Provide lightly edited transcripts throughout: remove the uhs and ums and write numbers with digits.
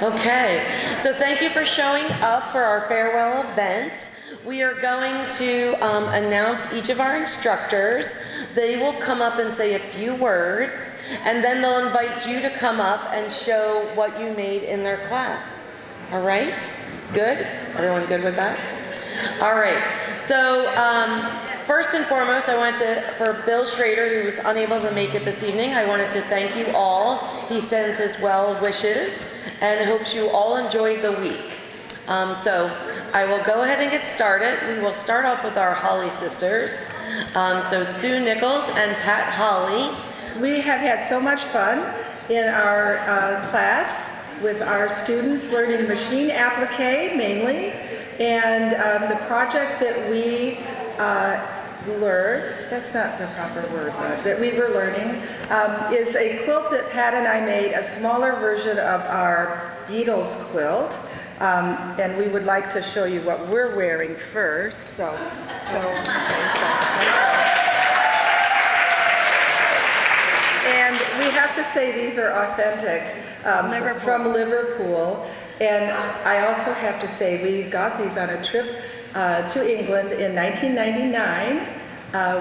Okay, so thank you for showing up for our farewell event. We are going to announce each of our instructors. They will come up and say a few words, and then they'll invite you to come up and show what you made in their class. All right? Good? Everyone good with that? All right. So first and foremost, I wanted to, for Bill Schrader, who was unable to make it this evening, I wanted to thank you all. He sends his well wishes and hopes you all enjoyed the week. So I will go ahead and get started. We will start off with our Holly sisters. So Sue Nichols and Pat Holly. We have had so much fun in our class with our students learning machine applique mainly. And the project that we learned, that's not the proper word, but that we were learning, is a quilt that Pat and I made, a smaller version of our Beatles quilt. And we would like to show you what we're wearing first. And we have to say these are authentic from Liverpool. And I also have to say we got these on a trip to England in 1999,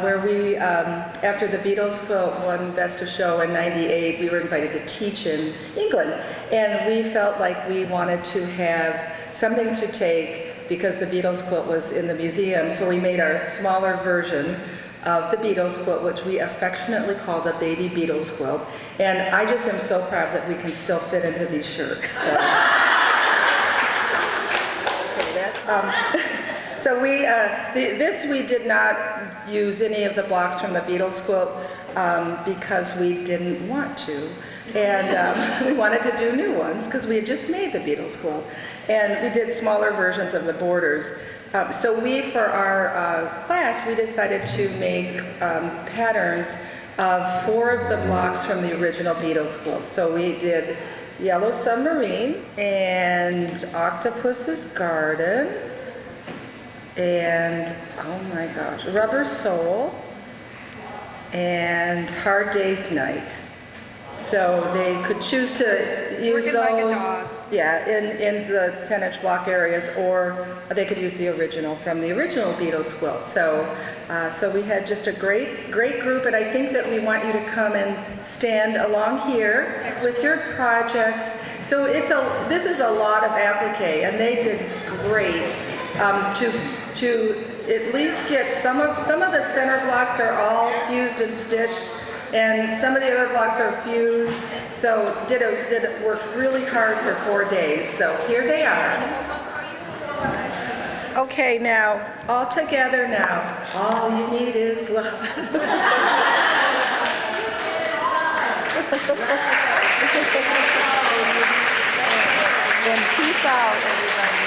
where we, after the Beatles quilt won Best of Show in '98, we were invited to teach in England. And we felt like we wanted to have something to take because the Beatles quilt was in the museum, so we made our smaller version of the Beatles quilt, which we affectionately call the Baby Beatles quilt. And I just am so proud that we can still fit into these shirts. So this we did not use any of the blocks from the Beatles quilt because we didn't want to. And we wanted to do new ones because we had just made the Beatles quilt. And we did smaller versions of the borders. So we, for our class, we decided to make patterns of 4 of the blocks from the original Beatles quilt. So we did Yellow Submarine and Octopus's Garden and, oh my gosh, Rubber Soul and Hard Day's Night. So they could choose to use those, like a dog. Yeah, in the 10-inch block areas, or they could use the original from the original Beatles quilt. So we had just a great group, and I think that we want you to come and stand along here with your projects. So this is a lot of applique, and they did great to at least get some of the center blocks are all fused and stitched. And some of the other blocks are fused, so worked really hard for 4 days. So here they are. Okay, now, all together now. All you need is love. And peace out, everybody.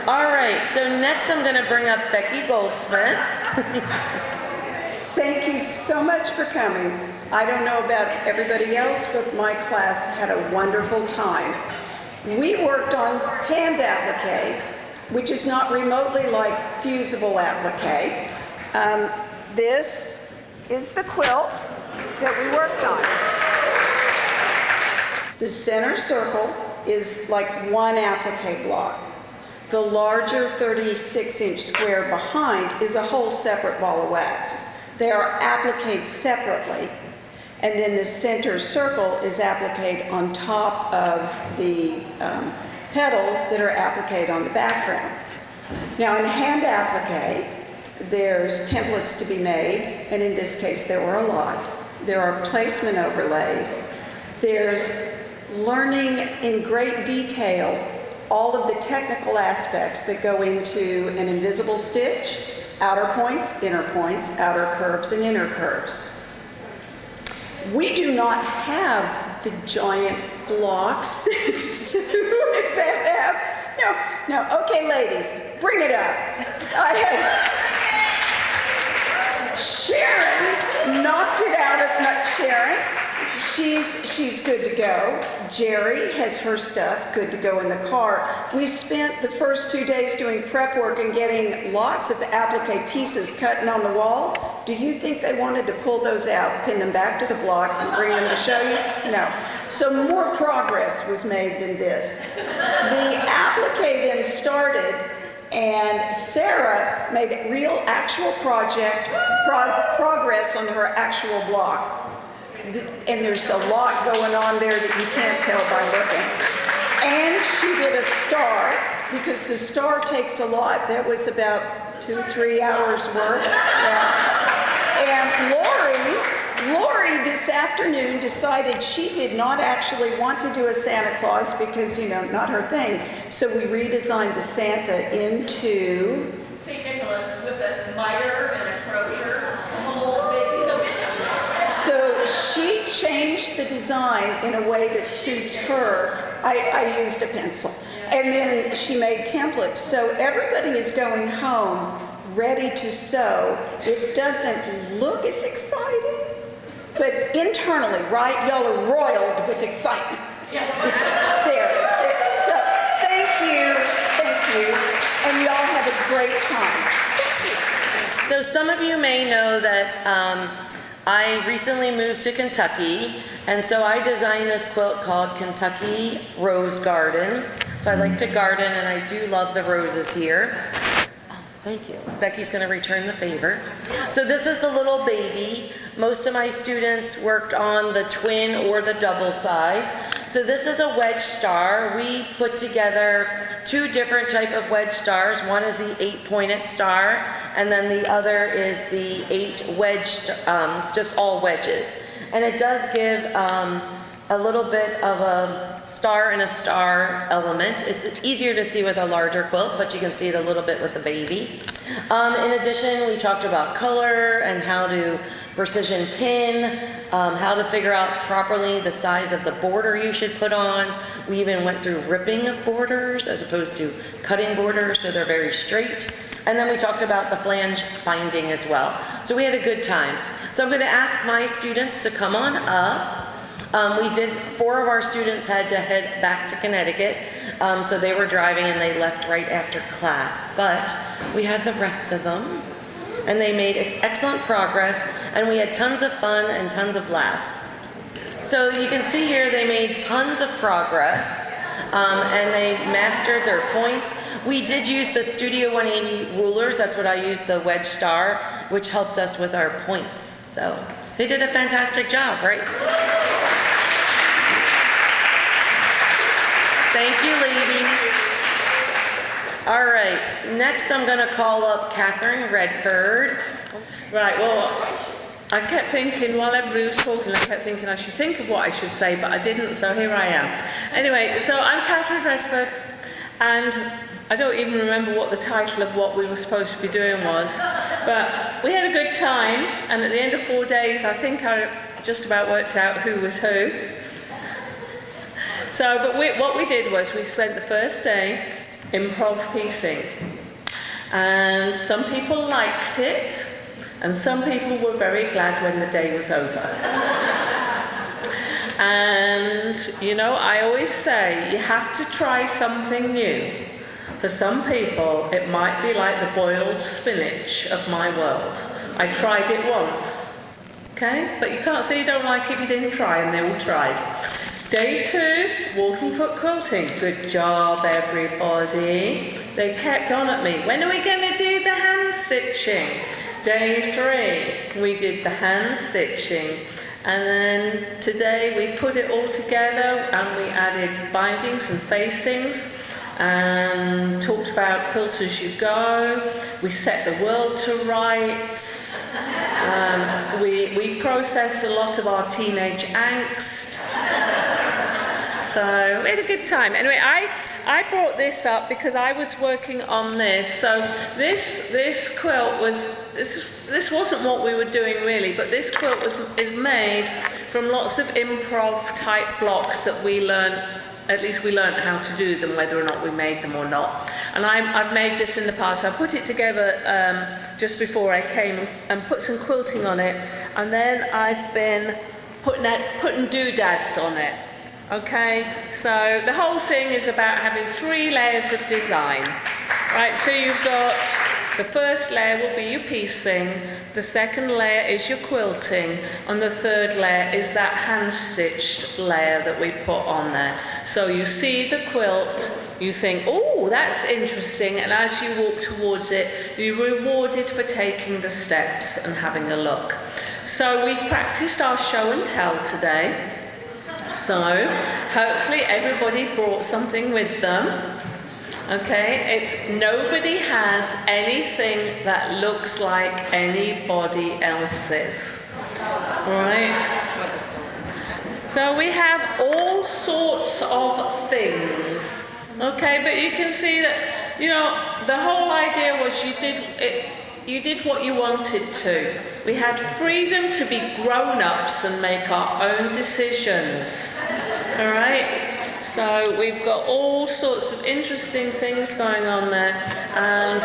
All right, so next I'm going to bring up Becky Goldsmith. Thank you so much for coming. I don't know about everybody else, but my class had a wonderful time. We worked on hand applique, which is not remotely like fusible applique. This is the quilt that we worked on. The center circle is like one applique block. The larger 36-inch square behind is a whole separate ball of wax. They are appliqued separately, and then the center circle is appliqued on top of the petals that are appliqued on the background. Now in hand applique, there's templates to be made, and in this case there were a lot. There are placement overlays. There's learning in great detail all of the technical aspects that go into an invisible stitch, outer points, outer curves, and inner curves. We do not have the giant blocks that Sue and Beth have. No, okay ladies, bring it up. I had Sharon knocked it out of, not Sharon, she's good to go. Jerry has her stuff good to go in the car. We spent the first 2 days doing prep work and getting lots of applique pieces cutting on the wall. Do you think they wanted to pull those out, pin them back to the blocks and bring them to show you? No. So more progress was made than this. The applique then started, and Sarah made a real actual progress on her actual block. And there's a lot going on there that you can't tell by looking. And she did a star, because the star takes a lot. That was about 2-3 hours work. Yeah. And Lori this afternoon decided she did not actually want to do a Santa Claus because, you know, not her thing. So we redesigned the Santa into St. Nicholas with a miter and a crosier, a whole big piece of bishop. So she changed the design in a way that suits her. I used a pencil. And then she made templates. So everybody is going home ready to sew. It doesn't look as exciting, but internally, right? Y'all are roiled with excitement. Yes. It's there. So thank you. And y'all have a great time. So some of you may know that I recently moved to Kentucky, and so I designed this quilt called Kentucky Rose Garden. So I like to garden, and I do love the roses here. Oh, thank you. Becky's going to return the favor. So this is the little baby. Most of my students worked on the twin or the double size. So this is a wedge star. We put together 2 different type of wedge stars. One is the 8-pointed star, and then the other is the 8 wedge, just all wedges. And it does give a little bit of a star and a star element. It's easier to see with a larger quilt, but you can see it a little bit with the baby. In addition, we talked about color and how to precision pin, how to figure out properly the size of the border you should put on. We even went through ripping of borders as opposed to cutting borders so they're very straight. And then we talked about the flange binding as well. So we had a good time. So I'm going to ask my students to come on up. 4 of our students had to head back to Connecticut, so they were driving and they left right after class. But we had the rest of them, and they made excellent progress, and we had tons of fun and tons of laughs. So you can see here they made tons of progress, and they mastered their points. We did use the Studio 180 rulers. That's what I used, the wedge star, which helped us with our points. So they did a fantastic job, right? Thank you, ladies. All right, next I'm going to call up Catherine Redford. Right, well, I kept thinking while everybody was talking, I kept thinking I should think of what I should say, but I didn't, so here I am. Anyway, so I'm Catherine Redford, and I don't even remember what the title of what we were supposed to be doing was, but we had a good time, and at the end of 4 days, I think I just about worked out who was who. So, but what we did was we spent the first day improv piecing, and some people liked it, and some people were very glad when the day was over. And, you know, I always say you have to try something new. For some people, it might be like the boiled spinach of my world. I tried it once, okay? But you can't say you don't like it if you didn't try, and they all tried. Day 2, walking foot quilting. Good job, everybody. They kept on at me. When are we going to do the hand stitching? Day 3, we did the hand stitching. And then today we put it all together and we added bindings and facings and talked about quilt as you go. We set the world to rights. We processed a lot of our teenage angst. So we had a good time. Anyway, I brought this up because I was working on this. So this quilt was, this wasn't what we were doing really, but this quilt is made from lots of improv type blocks that we learned. At least we learned how to do them, whether or not we made them or not. And I've made this in the past. So I put it together just before I came and put some quilting on it. And then I've been putting doodads on it. Okay, so the whole thing is about having 3 layers of design. Right, so you've got the first layer will be your piecing, the second layer is your quilting, and the third layer is that hand-stitched layer that we put on there. So you see the quilt, you think, oh, that's interesting, and as you walk towards it, you're rewarded for taking the steps and having a look. So we practiced our show and tell today. So hopefully everybody brought something with them. Okay, nobody has anything that looks like anybody else's. Right? So we have all sorts of things. Okay, but you can see that, you know, the whole idea was you did what you wanted to. We had freedom to be grown-ups and make our own decisions. All right? So we've got all sorts of interesting things going on there, and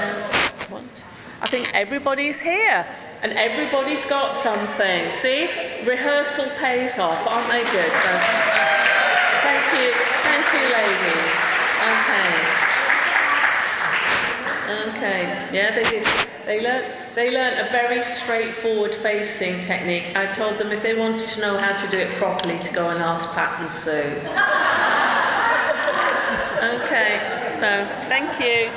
I think everybody's here and everybody's got something. See, rehearsal pays off, aren't they good? So, thank you, ladies. Okay, yeah, they did. They learned a very straightforward facing technique. I told them if they wanted to know how to do it properly to go and ask Pat and Sue. Okay, so thank you.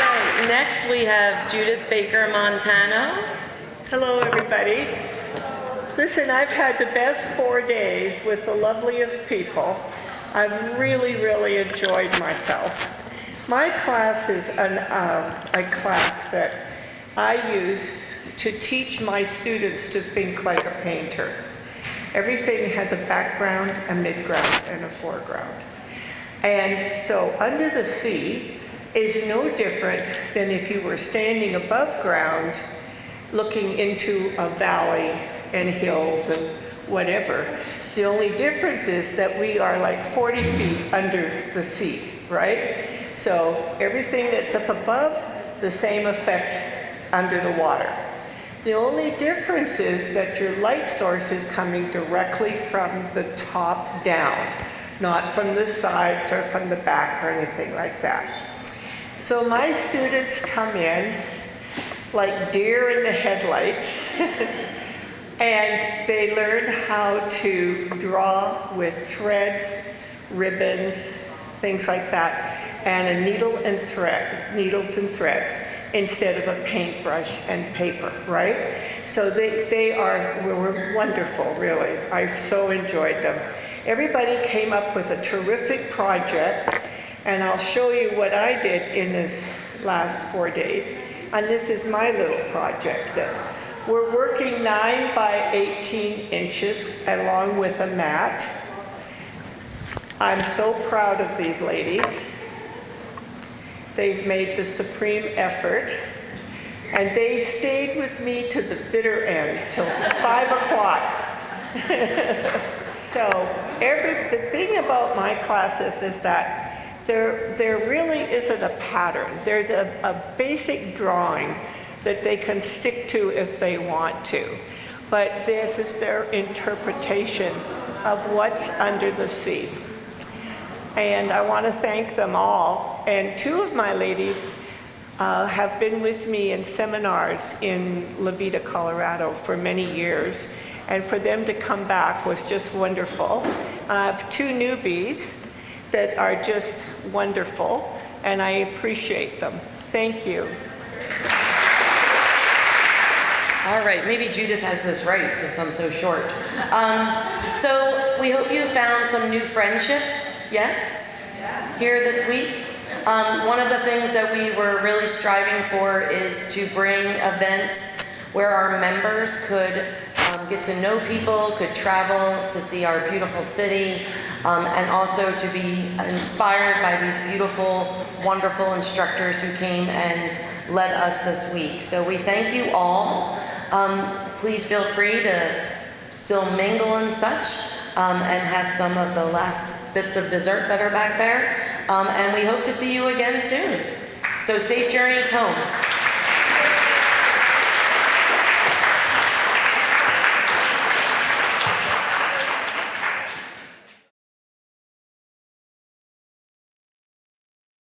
Right, next we have Judith Baker Montano. Hello, everybody. Listen, I've had the best 4 days with the loveliest people. I've really enjoyed myself. My class is a class that I use to teach my students to think like a painter. Everything has a background, a midground, and a foreground. And so under the sea is no different than if you were standing above ground looking into a valley and hills and whatever. The only difference is that we are like 40 feet under the sea, right? So everything that's up above, the same effect under the water. The only difference is that your light source is coming directly from the top down, not from the sides or from the back or anything like that. So my students come in like deer in the headlights and they learn how to draw with threads, ribbons, things like that, and a needles and threads, instead of a paintbrush and paper, right? So were wonderful, really. I so enjoyed them. Everybody came up with a terrific project, and I'll show you what I did in this last 4 days. And this is my little project. We're working 9 by 18 inches along with a mat. I'm so proud of these ladies. They've made the supreme effort, and they stayed with me to the bitter end, till 5 o'clock. So the thing about my classes is that there really isn't a pattern. There's a basic drawing that they can stick to if they want to, but this is their interpretation of what's under the sea. And I want to thank them all. And 2 of my ladies have been with me in seminars in La Veta, Colorado for many years. And for them to come back was just wonderful. I have 2 newbies that are just wonderful, and I appreciate them. Thank you. All right, maybe Judith has this right since I'm so short. So we hope you found some new friendships, yes, here this week. One of the things that we were really striving for is to bring events where our members could get to know people, could travel to see our beautiful city, and also to be inspired by these beautiful, wonderful instructors who came and led us this week. So we thank you all. Please feel free to still mingle and such, and have some of the last bits of dessert that are back there. And we hope to see you again soon. So safe journeys home.